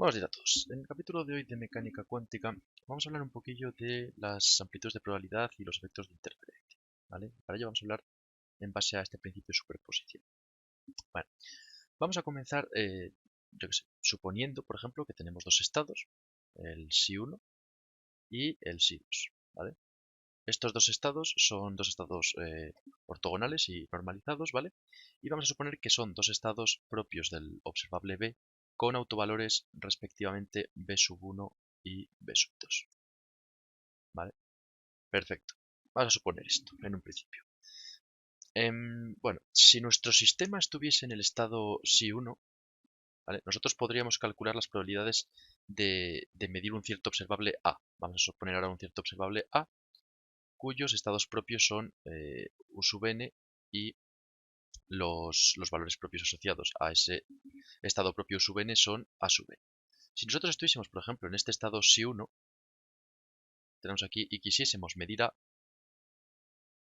Buenos días a todos. En el capítulo de hoy de mecánica cuántica vamos a hablar un poquillo de las amplitudes de probabilidad y los efectos de interferencia, ¿vale? Para ello vamos a hablar en base a este principio de superposición. Bueno, vamos a comenzar, yo qué sé, suponiendo, por ejemplo, que tenemos dos estados, el psi1 y el psi2, ¿vale? Estos dos estados son dos estados ortogonales y normalizados, ¿vale? Y vamos a suponer que son dos estados propios del observable B con autovalores respectivamente B1 y B2, ¿vale? Perfecto. Vamos a suponer esto en un principio. Bueno, si nuestro sistema estuviese en el estado psi1, ¿vale? Nosotros podríamos calcular las probabilidades de medir un cierto observable A. Vamos a suponer ahora un cierto observable A cuyos estados propios son U sub n y los valores propios asociados a ese estado propio U sub n son A sub n. Si nosotros estuviésemos, por ejemplo, en este estado psi1, tenemos aquí, y quisiésemos medir A,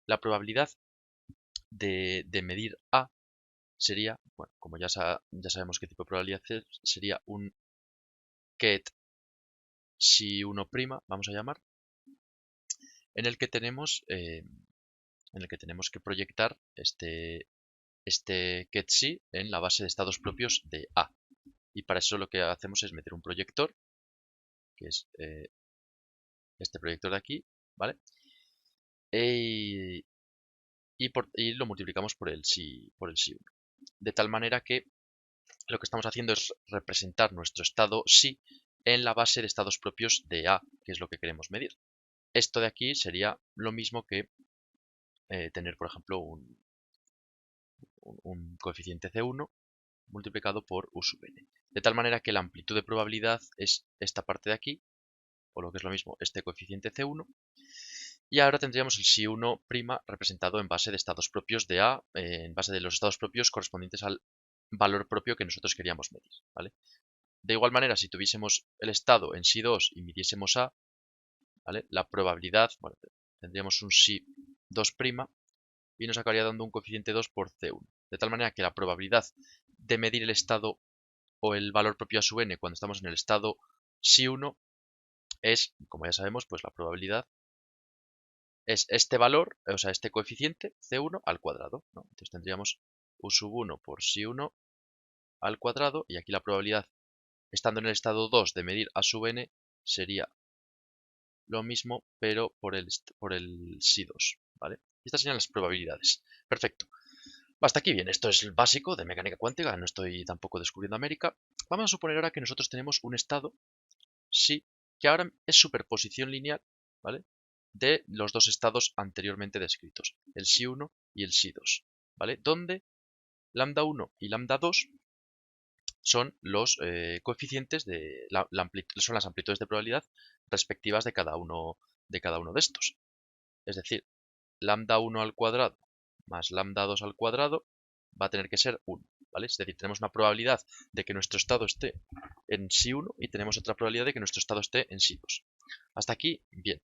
la probabilidad de medir A sería, bueno, como ya sabemos qué tipo de probabilidad es, sería un ket psi1', vamos a llamar, en el que tenemos, que proyectar este ket psi en la base de estados propios de A. Y para eso lo que hacemos es meter un proyector, que es este proyector de aquí, ¿vale? Y, y lo multiplicamos por el psi1. De tal manera que lo que estamos haciendo es representar nuestro estado psi en la base de estados propios de A, que es lo que queremos medir. Esto de aquí sería lo mismo que tener, por ejemplo, un coeficiente C1 multiplicado por U sub n. De tal manera que la amplitud de probabilidad es esta parte de aquí, o lo que es lo mismo, este coeficiente C1. Y ahora tendríamos el psi1' representado en base de estados propios de A, en base de los estados propios correspondientes al valor propio que nosotros queríamos medir, ¿vale? De igual manera, si tuviésemos el estado en psi2 y midiésemos A, ¿vale? La probabilidad, bueno, tendríamos un psi2' y nos acabaría dando un coeficiente 2 por C1. De tal manera que la probabilidad de medir el estado o el valor propio a sub n cuando estamos en el estado psi1 es, como ya sabemos, pues la probabilidad es este valor, o sea, este coeficiente C1 al cuadrado, ¿no? Entonces tendríamos U sub 1 por psi1 al cuadrado y aquí la probabilidad, estando en el estado 2 de medir A sub n, sería lo mismo, pero por el psi2, ¿vale? Estas serían las probabilidades. Perfecto. Hasta aquí bien, esto es el básico de mecánica cuántica, no estoy tampoco descubriendo América. Vamos a suponer ahora que nosotros tenemos un estado psi, que ahora es superposición lineal, ¿vale? De los dos estados anteriormente descritos, el psi1 y el psi2, ¿vale? Donde lambda 1 y lambda 2 son los coeficientes de son las amplitudes de probabilidad respectivas de cada uno de estos. Es decir, lambda 1 al cuadrado más lambda 2 al cuadrado va a tener que ser 1, ¿vale? Es decir, tenemos una probabilidad de que nuestro estado esté en psi1 y tenemos otra probabilidad de que nuestro estado esté en psi2. Hasta aquí, bien.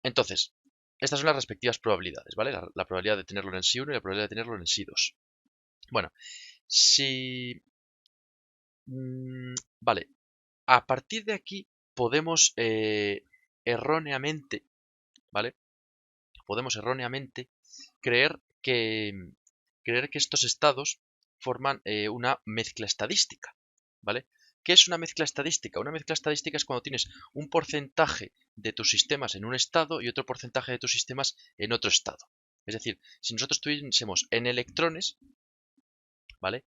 Entonces, estas son las respectivas probabilidades, ¿vale? La probabilidad de tenerlo en el psi1 y la probabilidad de tenerlo en el psi2. Bueno, si... vale, a partir de aquí podemos erróneamente, ¿vale? Podemos erróneamente creer que estos estados forman una mezcla estadística, ¿vale? ¿Qué es una mezcla estadística? Una mezcla estadística es cuando tienes un porcentaje de tus sistemas en un estado y otro porcentaje de tus sistemas en otro estado. Es decir, si nosotros tuviésemos n electrones, ¿vale?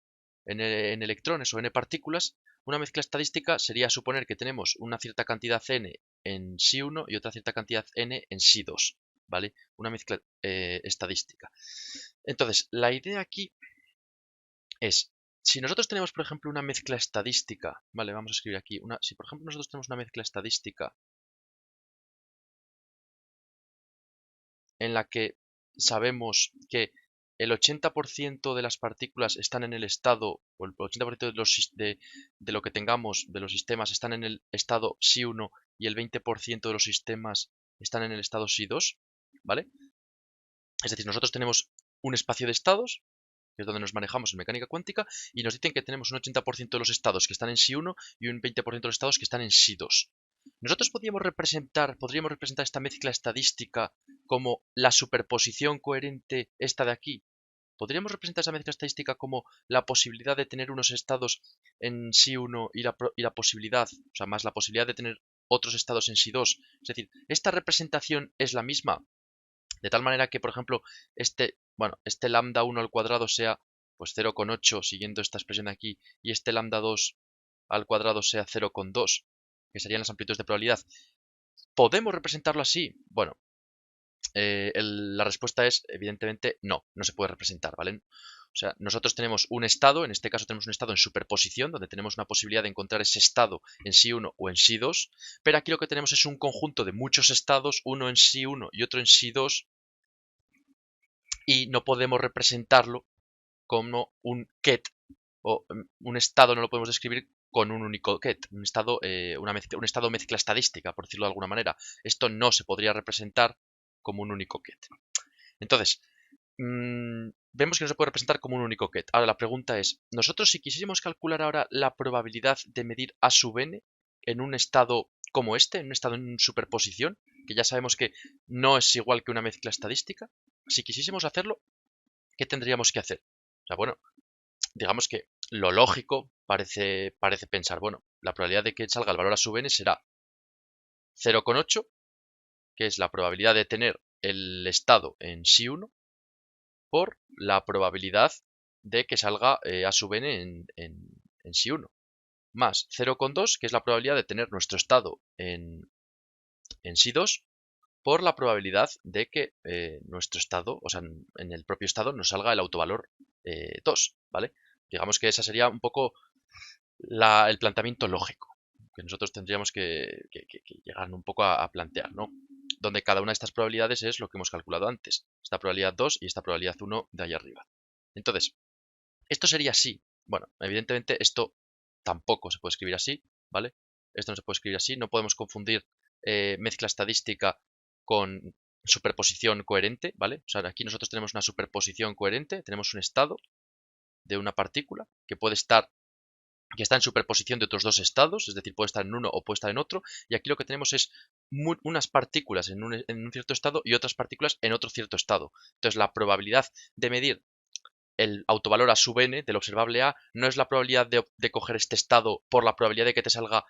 En electrones o n partículas, una mezcla estadística sería suponer que tenemos una cierta cantidad n en psi1 y otra cierta cantidad n en psi2, ¿vale? Una mezcla estadística. Entonces, la idea aquí es, si nosotros tenemos, por ejemplo, una mezcla estadística, vale, vamos a escribir aquí, si por ejemplo nosotros tenemos una mezcla estadística en la que sabemos que el 80% de las partículas están en el estado, o el 80% de lo que tengamos de los sistemas están en el estado psi1 y el 20% de los sistemas están en el estado psi2, ¿vale? Es decir, nosotros tenemos un espacio de estados que es donde nos manejamos en mecánica cuántica, y nos dicen que tenemos un 80% de los estados que están en psi1 y un 20% de los estados que están en psi2. Nosotros podríamos representar esta mezcla estadística como la superposición coherente esta de aquí. ¿Podríamos representar esa mezcla estadística como la posibilidad de tener unos estados en psi1 y la posibilidad, o sea, más la posibilidad de tener otros estados en psi2? Es decir, esta representación es la misma, de tal manera que, por ejemplo, este lambda 1 al cuadrado sea pues 0,8 siguiendo esta expresión de aquí, y este lambda 2 al cuadrado sea 0,2, que serían las amplitudes de probabilidad. ¿Podemos representarlo así? Bueno, la respuesta es, evidentemente, no se puede representar, ¿vale? O sea, nosotros tenemos un estado, en este caso tenemos un estado en superposición, donde tenemos una posibilidad de encontrar ese estado en psi1 o en psi2, pero aquí lo que tenemos es un conjunto de muchos estados, uno en psi1 y otro en psi2, y no podemos representarlo como un ket, o un estado no lo podemos describir con un único ket, un estado mezcla estadística, por decirlo de alguna manera. Esto no se podría representar como un único ket. Entonces, vemos que no se puede representar como un único ket. Ahora la pregunta es, nosotros si quisiéramos calcular ahora la probabilidad de medir a sub n en un estado como este, en un estado en superposición, que ya sabemos que no es igual que una mezcla estadística, si quisiésemos hacerlo, ¿qué tendríamos que hacer? O sea, bueno, digamos que lo lógico parece pensar, bueno, la probabilidad de que salga el valor a sub n será 0,8, que es la probabilidad de tener el estado en psi1, por la probabilidad de que salga a sub n en psi1, más 0,2, que es la probabilidad de tener nuestro estado en psi2, por la probabilidad de que nuestro estado, o sea, en el propio estado nos salga el autovalor 2, ¿vale? Digamos que esa sería un poco el planteamiento lógico que nosotros tendríamos que llegar un poco a plantear, ¿no? Donde cada una de estas probabilidades es lo que hemos calculado antes, esta probabilidad 2 y esta probabilidad 1 de ahí arriba. Entonces, esto sería así. Bueno, evidentemente esto tampoco se puede escribir así, ¿vale? Esto no se puede escribir así, no podemos confundir mezcla estadística con superposición coherente, ¿vale? O sea, aquí nosotros tenemos una superposición coherente, tenemos un estado de una partícula que está en superposición de otros dos estados, es decir, puede estar en uno o puede estar en otro, y aquí lo que tenemos es unas partículas en un cierto estado y otras partículas en otro cierto estado. Entonces, la probabilidad de medir el autovalor a sub n del observable A no es la probabilidad de coger este estado por la probabilidad de que te salga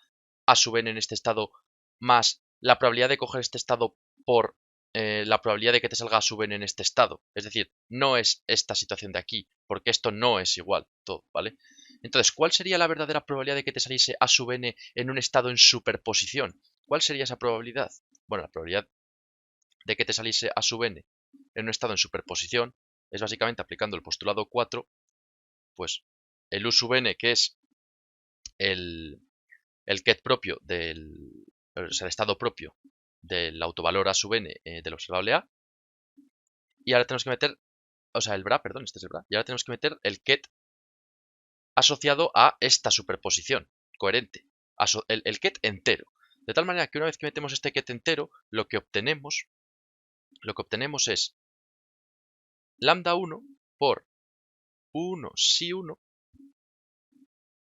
a sub n en este estado, más la probabilidad de coger este estado por la probabilidad de que te salga a sub n en este estado. Es decir, no es esta situación de aquí, porque esto no es igual todo, ¿vale? Entonces, ¿cuál sería la verdadera probabilidad de que te saliese a sub n en un estado en superposición? ¿Cuál sería esa probabilidad? Bueno, la probabilidad de que te saliese a sub n en un estado en superposición es básicamente aplicando el postulado 4, pues el u sub n, que es el ket propio o sea, el estado propio del autovalor a sub n del observable A, y ahora tenemos que meter, o sea, el bra, perdón, este es el bra, y ahora tenemos que meter el ket asociado a esta superposición coherente, el ket entero. De tal manera que una vez que metemos este ket entero, lo que obtenemos es lambda 1 por 1 psi 1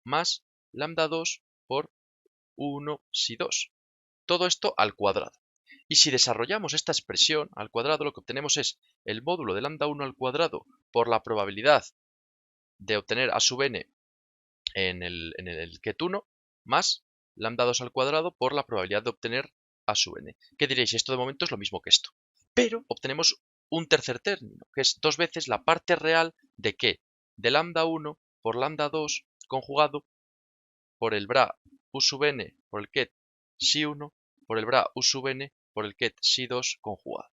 más lambda 2 por 1 psi 2. Todo esto al cuadrado. Y si desarrollamos esta expresión al cuadrado, lo que obtenemos es el módulo de lambda 1 al cuadrado por la probabilidad de obtener a sub n en el ket 1 más lambda 2 al cuadrado por la probabilidad de obtener a sub n. ¿Qué diréis? Esto de momento es lo mismo que esto. Pero obtenemos un tercer término, que es dos veces la parte real de ¿qué? De lambda 1 por lambda 2 conjugado por el bra u sub n por el ket psi 1 por el bra u sub n por el ket psi 2 conjugado.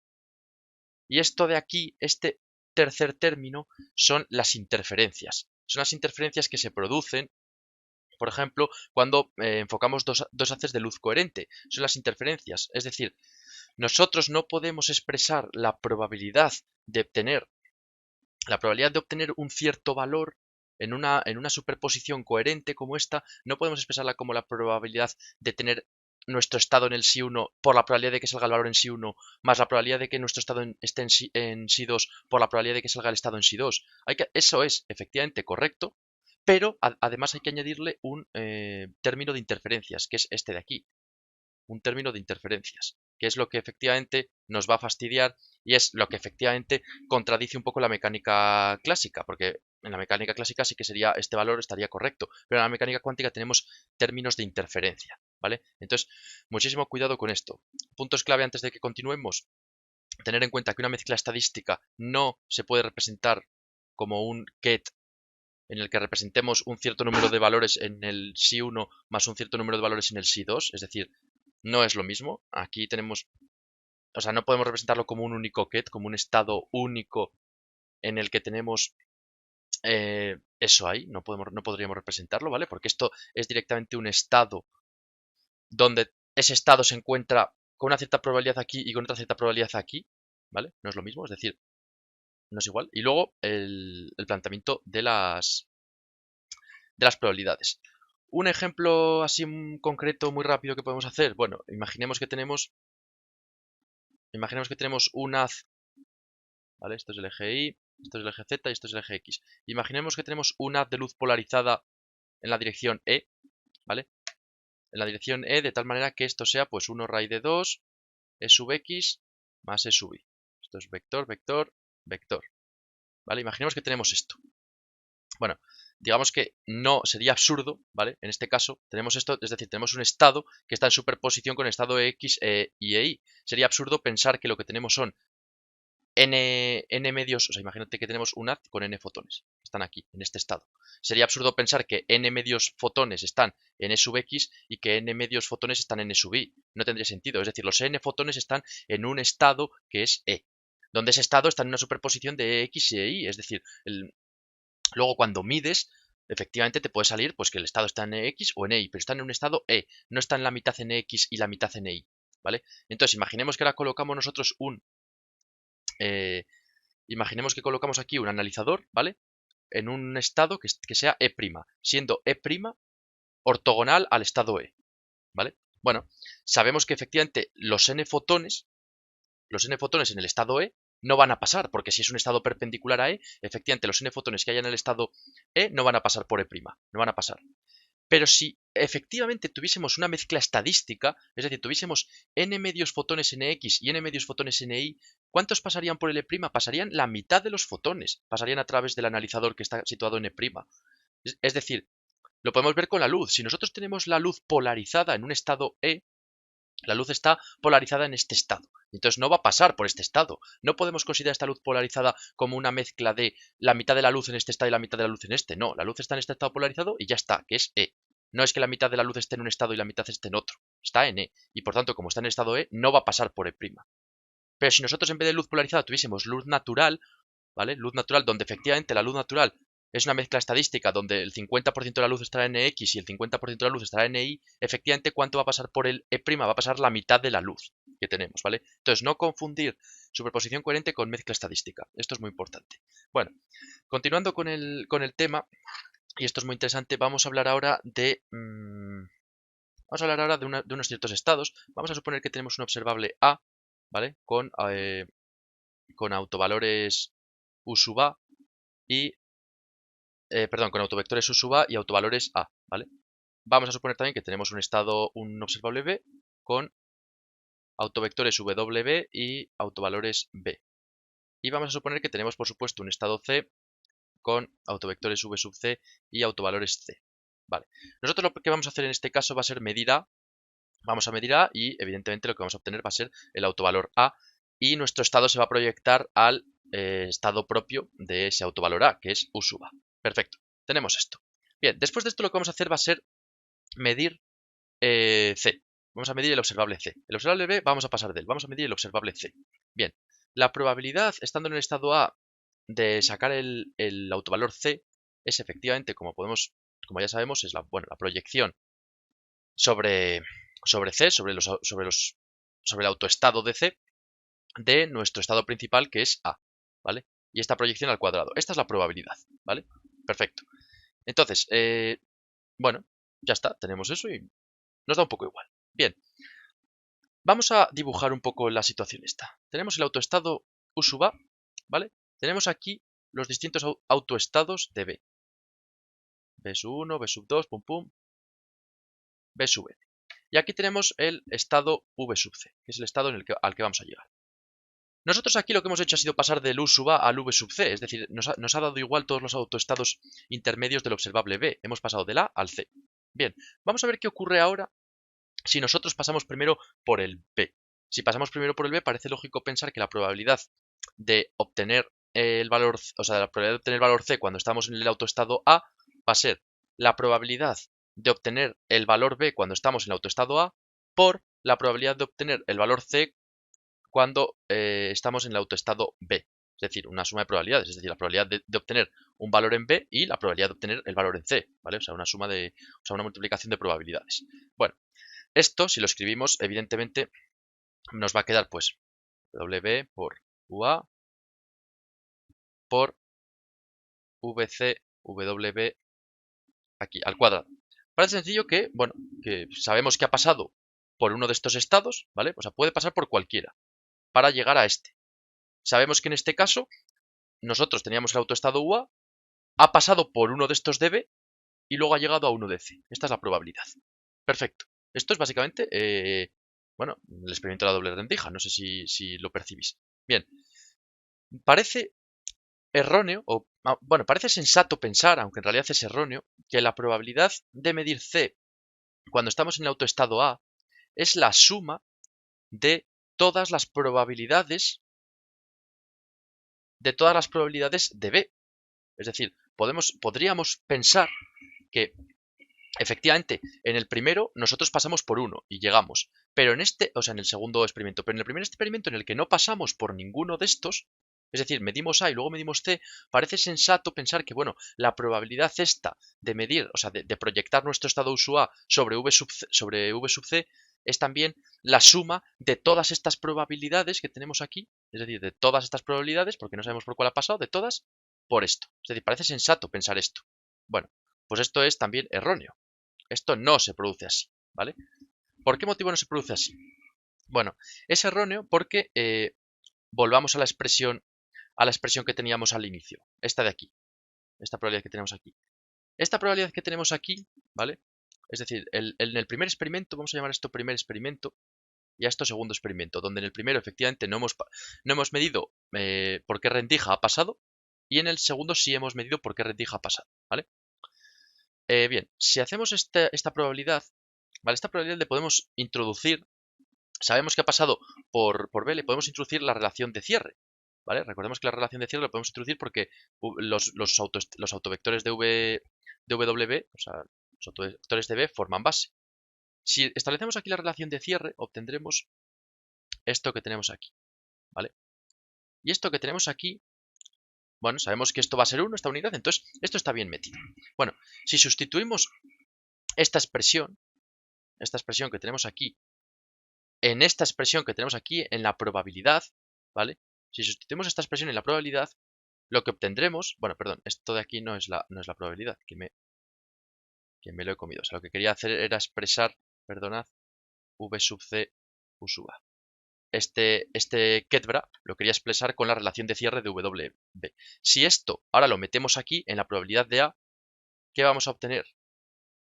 Y esto de aquí, este tercer término, son las interferencias. Son las interferencias que se producen, por ejemplo, cuando enfocamos dos haces de luz coherente. Son las interferencias. Es decir, nosotros no podemos expresar la probabilidad de obtener un cierto valor en una superposición coherente como esta, no podemos expresarla como la probabilidad de tener nuestro estado en el Si1 por la probabilidad de que salga el valor en Si1 más la probabilidad de que nuestro estado esté en Si2 por la probabilidad de que salga el estado en Si2. Eso es efectivamente correcto, pero además hay que añadirle un término de interferencias, que es este de aquí. Un término de interferencias, que es lo que efectivamente nos va a fastidiar y es lo que efectivamente contradice un poco la mecánica clásica, porque en la mecánica clásica sí que sería este valor estaría correcto, pero en la mecánica cuántica tenemos términos de interferencia, ¿vale? Entonces, muchísimo cuidado con esto. Puntos clave antes de que continuemos: tener en cuenta que una mezcla estadística no se puede representar como un ket en el que representemos un cierto número de valores en el Si1 más un cierto número de valores en el Si2, es decir, no es lo mismo. Aquí tenemos, o sea, no podemos representarlo como un único ket, como un estado único en el que tenemos eso ahí. No podríamos representarlo, ¿vale? Porque esto es directamente un estado donde ese estado se encuentra con una cierta probabilidad aquí y con otra cierta probabilidad aquí, ¿vale? No es lo mismo, es decir, no es igual. Y luego el planteamiento de las probabilidades. Un ejemplo así concreto, muy rápido que podemos hacer. Bueno, imaginemos que tenemos un haz, ¿vale? Esto es el eje Y, esto es el eje Z y esto es el eje X. Imaginemos que tenemos un haz de luz polarizada en la dirección E, ¿vale? En la dirección E, de tal manera que esto sea pues 1 raíz de 2 E sub X más E sub Y. Esto es vector, vector, vector, ¿vale? Imaginemos que tenemos esto. Bueno, digamos que no sería absurdo, ¿vale? En este caso tenemos esto, es decir, tenemos un estado que está en superposición con el estado X y EY. Sería absurdo pensar que lo que tenemos son n medios, o sea, imagínate que tenemos un haz con n fotones, están aquí, en este estado. Sería absurdo pensar que n medios fotones están en E sub X y que n medios fotones están en E sub Y. No tendría sentido, es decir, los n fotones están en un estado que es E, donde ese estado está en una superposición de X y Y, es decir, luego cuando mides, efectivamente te puede salir pues que el estado está en X o en Y, pero está en un estado E, no está en la mitad en X y la mitad en Y, ¿vale? Entonces, imaginemos que ahora colocamos nosotros imaginemos que colocamos aquí un analizador, ¿vale? En un estado que sea E', siendo E' ortogonal al estado E, ¿vale? Bueno, sabemos que efectivamente los n fotones en el estado E no van a pasar, porque si es un estado perpendicular a E, efectivamente los n fotones que haya en el estado E no van a pasar por E', no van a pasar. Pero si efectivamente tuviésemos una mezcla estadística, es decir, tuviésemos n medios fotones en X y n medios fotones en Y, ¿cuántos pasarían por el E'? Pasarían la mitad de los fotones, pasarían a través del analizador que está situado en E'. Es decir, lo podemos ver con la luz. Si nosotros tenemos la luz polarizada en un estado E, la luz está polarizada en este estado. Entonces no va a pasar por este estado. No podemos considerar esta luz polarizada como una mezcla de la mitad de la luz en este estado y la mitad de la luz en este. No, la luz está en este estado polarizado y ya está, que es E. No es que la mitad de la luz esté en un estado y la mitad esté en otro. Está en E. Y por tanto, como está en el estado E, no va a pasar por E'. Pero si nosotros en vez de luz polarizada tuviésemos luz natural, ¿vale? Luz natural, donde efectivamente la luz natural es una mezcla estadística donde el 50% de la luz estará en X y el 50% de la luz estará en Y, efectivamente, ¿cuánto va a pasar por el E'? Va a pasar la mitad de la luz que tenemos, ¿vale? Entonces, no confundir superposición coherente con mezcla estadística. Esto es muy importante. Bueno, continuando con el tema, y esto es muy interesante, vamos a hablar ahora de... vamos a hablar ahora de unos ciertos estados. Vamos a suponer que tenemos un observable A, ¿vale? Con autovalores U sub A y perdón, con autovectores U sub A y autovalores A, ¿vale? Vamos a suponer también que tenemos un observable B con autovectores W y autovalores B. Y vamos a suponer que tenemos, por supuesto, un estado C con autovectores V sub C y autovalores C. Vale. Nosotros lo que vamos a hacer en este caso va a ser medir A. Vamos a medir A y evidentemente lo que vamos a obtener va a ser el autovalor A y nuestro estado se va a proyectar al estado propio de ese autovalor A, que es U sub A. Perfecto, tenemos esto. Bien, después de esto lo que vamos a hacer va a ser medir C. Vamos a medir el observable C. El observable B vamos a pasar de él. Vamos a medir el observable C. Bien, la probabilidad estando en el estado A de sacar el autovalor C es efectivamente, como ya sabemos, es la proyección sobre C, sobre el autoestado de C de nuestro estado principal, que es A, ¿vale? Y esta proyección al cuadrado. Esta es la probabilidad, ¿vale? Perfecto. Entonces, bueno, ya está, tenemos eso y nos da un poco igual. Bien, Vamos a dibujar un poco la situación esta. Tenemos el autoestado U sub A, ¿vale? Tenemos aquí los distintos autoestados de B. B sub 1, B sub 2, pum pum, B sub N. Y aquí tenemos el estado V sub C, que es el estado al que vamos a llegar. Nosotros aquí lo que hemos hecho ha sido pasar del U sub A al V sub C, es decir, nos ha dado igual todos los autoestados intermedios del observable B. Hemos pasado del A al C. Bien, vamos a ver qué ocurre ahora si nosotros pasamos primero por el B. Si pasamos primero por el B, parece lógico pensar que la probabilidad de obtener el valor, o sea, la probabilidad de obtener el valor C cuando estamos en el autoestado A va a ser la probabilidad de obtener el valor B cuando estamos en el autoestado A por la probabilidad de obtener el valor C cuando estamos en el autoestado B. Es decir, una suma de probabilidades, es decir, la probabilidad de obtener un valor en B y la probabilidad de obtener el valor en C, ¿vale? O sea, una multiplicación de probabilidades. Bueno, esto, si lo escribimos, evidentemente nos va a quedar, pues, WB por UA por VC WB aquí, al cuadrado. Parece sencillo que, bueno, que sabemos que ha pasado por uno de estos estados, ¿vale? O sea, puede pasar por cualquiera para llegar a este. Sabemos que en este caso nosotros teníamos el autoestado UA, ha pasado por uno de estos de B y luego ha llegado a uno de C. Esta es la probabilidad. Perfecto. Esto es básicamente, bueno, el experimento de la doble rendija. No sé si lo percibís. Bien. Parece erróneo, bueno, parece sensato pensar, aunque en realidad es erróneo, que la probabilidad de medir C cuando estamos en el autoestado A es la suma de todas las probabilidades de B. Es decir, podríamos pensar que efectivamente en el primero nosotros pasamos por 1 y llegamos, pero en este, o sea, en el segundo experimento, pero en el primer experimento en el que no pasamos por ninguno de estos, es decir, medimos A y luego medimos C, parece sensato pensar que, bueno, la probabilidad esta de medir, o sea, de proyectar nuestro estado U sub A sobre V sub C es también la suma de todas estas probabilidades que tenemos aquí, es decir, de todas estas probabilidades, porque no sabemos por cuál ha pasado, de todas, por esto. Es decir, parece sensato pensar esto. Bueno, pues esto es también erróneo. Esto no se produce así, ¿vale? ¿Por qué motivo no se produce así? Bueno, es erróneo porque volvamos a la expresión que teníamos al inicio, esta de aquí, esta probabilidad que tenemos aquí. Esta probabilidad que tenemos aquí, ¿vale? Es decir, en el primer experimento, vamos a llamar esto primer experimento y a esto segundo experimento, donde en el primero efectivamente no hemos medido por qué rendija ha pasado y en el segundo sí hemos medido por qué rendija ha pasado, ¿vale? Bien, si hacemos esta probabilidad, ¿vale? Esta probabilidad le podemos introducir, sabemos que ha pasado por B, le podemos introducir la relación de cierre, ¿vale? Recordemos que la relación de cierre lo podemos introducir porque los autovectores de W, o sea, los autovectores de B forman base. Si establecemos aquí la relación de cierre, obtendremos esto que tenemos aquí, ¿vale? Y esto que tenemos aquí, bueno, sabemos que esto va a ser 1, esta unidad, entonces esto está bien metido. Bueno, si sustituimos esta expresión que tenemos aquí, en esta expresión que tenemos aquí, en la probabilidad, ¿vale? Si sustituimos esta expresión en la probabilidad, lo que obtendremos, bueno, perdón, esto de aquí no es la probabilidad, que me lo he comido. O sea, lo que quería hacer era expresar, perdonad, V sub C, U sub A. Este Ketbra lo quería expresar con la relación de cierre de WB. Si esto ahora lo metemos aquí en la probabilidad de A, ¿qué vamos a obtener?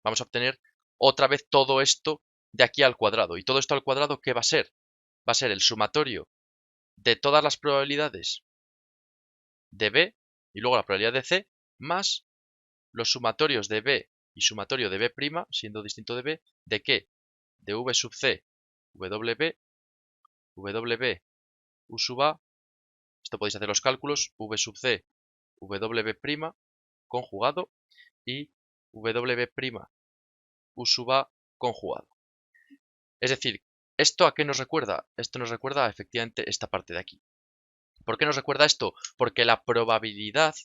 Vamos a obtener otra vez todo esto de aquí al cuadrado. ¿Y todo esto al cuadrado qué va a ser? Va a ser el sumatorio de todas las probabilidades de B y luego la probabilidad de C más los sumatorios de B y sumatorio de B', siendo distinto de B, ¿de qué? De V sub C, WB, U sub A, esto podéis hacer los cálculos, V sub C, W' conjugado y W', U sub A conjugado. Es decir, ¿esto a qué nos recuerda? Esto nos recuerda a efectivamente esta parte de aquí. ¿Por qué nos recuerda esto? Porque la probabilidad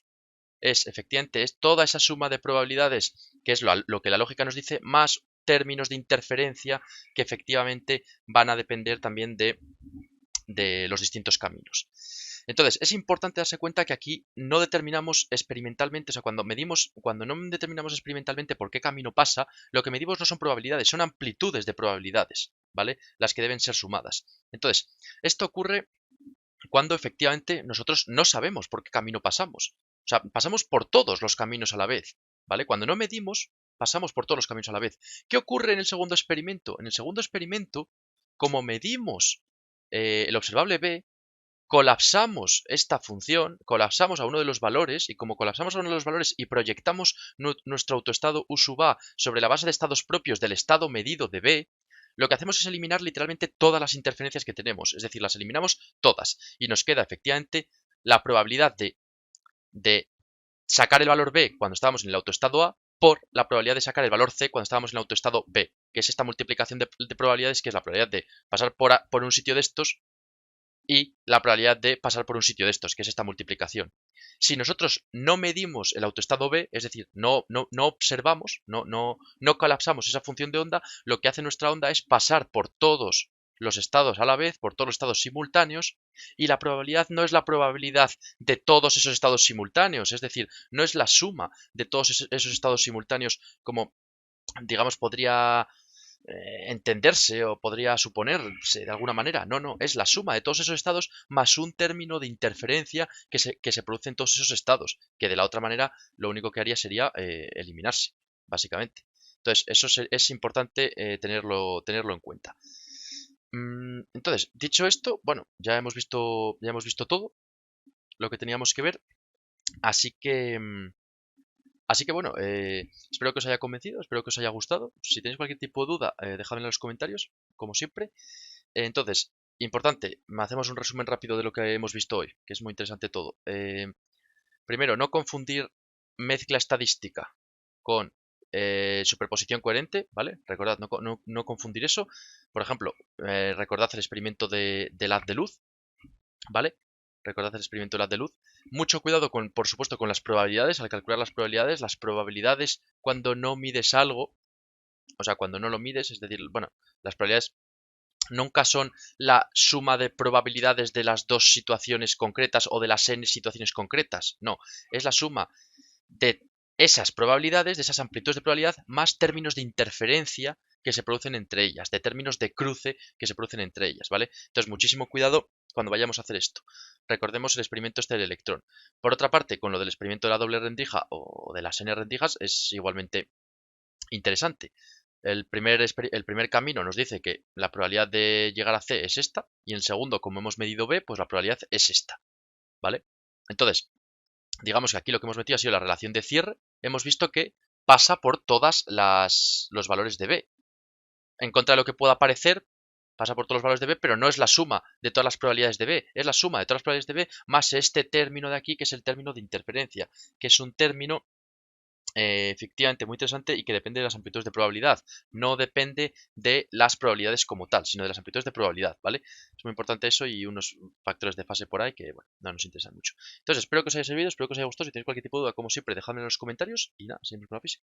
efectivamente, es toda esa suma de probabilidades, que es lo que la lógica nos dice, más términos de interferencia que efectivamente van a depender también de los distintos caminos. Entonces, es importante darse cuenta que aquí no determinamos experimentalmente, o sea, cuando no determinamos experimentalmente por qué camino pasa, lo que medimos no son probabilidades, son amplitudes de probabilidades, ¿vale? Las que deben ser sumadas. Entonces, esto ocurre cuando efectivamente nosotros no sabemos por qué camino pasamos. O sea, pasamos por todos los caminos a la vez, ¿vale? Cuando no medimos, pasamos por todos los caminos a la vez. ¿Qué ocurre en el segundo experimento? En el segundo experimento, como medimos el observable B, colapsamos esta función, colapsamos a uno de los valores, y como colapsamos a uno de los valores y proyectamos nuestro autoestado U sub A sobre la base de estados propios del estado medido de B, lo que hacemos es eliminar literalmente todas las interferencias que tenemos, es decir, las eliminamos todas, y nos queda efectivamente la probabilidad de sacar el valor B cuando estábamos en el autoestado A por la probabilidad de sacar el valor C cuando estábamos en el autoestado B, que es esta multiplicación de probabilidades, que es la probabilidad de pasar por un sitio de estos y la probabilidad de pasar por un sitio de estos, que es esta multiplicación. Si nosotros no medimos el autoestado B, es decir, no observamos, no colapsamos esa función de onda, lo que hace nuestra onda es pasar por todos los estados a la vez, por todos los estados simultáneos, y la probabilidad no es la probabilidad de todos esos estados simultáneos, es decir, no es la suma de todos esos estados simultáneos como, digamos, podría entenderse o podría suponerse de alguna manera. No, es la suma de todos esos estados más un término de interferencia que se produce en todos esos estados, que de la otra manera lo único que haría sería eliminarse, básicamente. Entonces, eso es importante tenerlo en cuenta. Entonces, dicho esto, bueno, ya hemos visto todo lo que teníamos que ver, así que... Así que bueno, espero que os haya convencido, espero que os haya gustado. Si tenéis cualquier tipo de duda, dejadme en los comentarios, como siempre. Entonces, importante, hacemos un resumen rápido de lo que hemos visto hoy, que es muy interesante todo. Primero, no confundir mezcla estadística con superposición coherente, ¿vale? Recordad, no confundir eso. Por ejemplo, recordad el experimento del haz de luz, ¿vale? Recordad el experimento del haz de luz. Mucho cuidado con, por supuesto, con las probabilidades. Al calcular las probabilidades cuando no mides algo, o sea, cuando no lo mides, es decir, bueno, las probabilidades nunca son la suma de probabilidades de las dos situaciones concretas o de las n situaciones concretas. No, es la suma de esas probabilidades, de esas amplitudes de probabilidad, más términos de interferencia que se producen entre ellas, de términos de cruce que se producen entre ellas, ¿vale? Entonces, muchísimo cuidado cuando vayamos a hacer esto. Recordemos el experimento este del electrón. Por otra parte, con lo del experimento de la doble rendija o de las n rendijas es igualmente interesante. El primer camino nos dice que la probabilidad de llegar a C es esta, y en el segundo, como hemos medido B, pues la probabilidad es esta, ¿vale? Entonces, digamos que aquí lo que hemos metido ha sido la relación de cierre. Hemos visto que pasa por todos los valores de B. En contra de lo que pueda parecer, pasa por todos los valores de B, pero no es la suma de todas las probabilidades de B. Es la suma de todas las probabilidades de B más este término de aquí, que es el término de interferencia, que es un término efectivamente muy interesante y que depende de las amplitudes de probabilidad. No depende de las probabilidades como tal, sino de las amplitudes de probabilidad, ¿vale? Es muy importante eso y unos factores de fase por ahí que, bueno, no nos interesan mucho. Entonces, espero que os haya servido, espero que os haya gustado. Si tenéis cualquier tipo de duda, como siempre, dejadme en los comentarios y nada, seguimos con la física.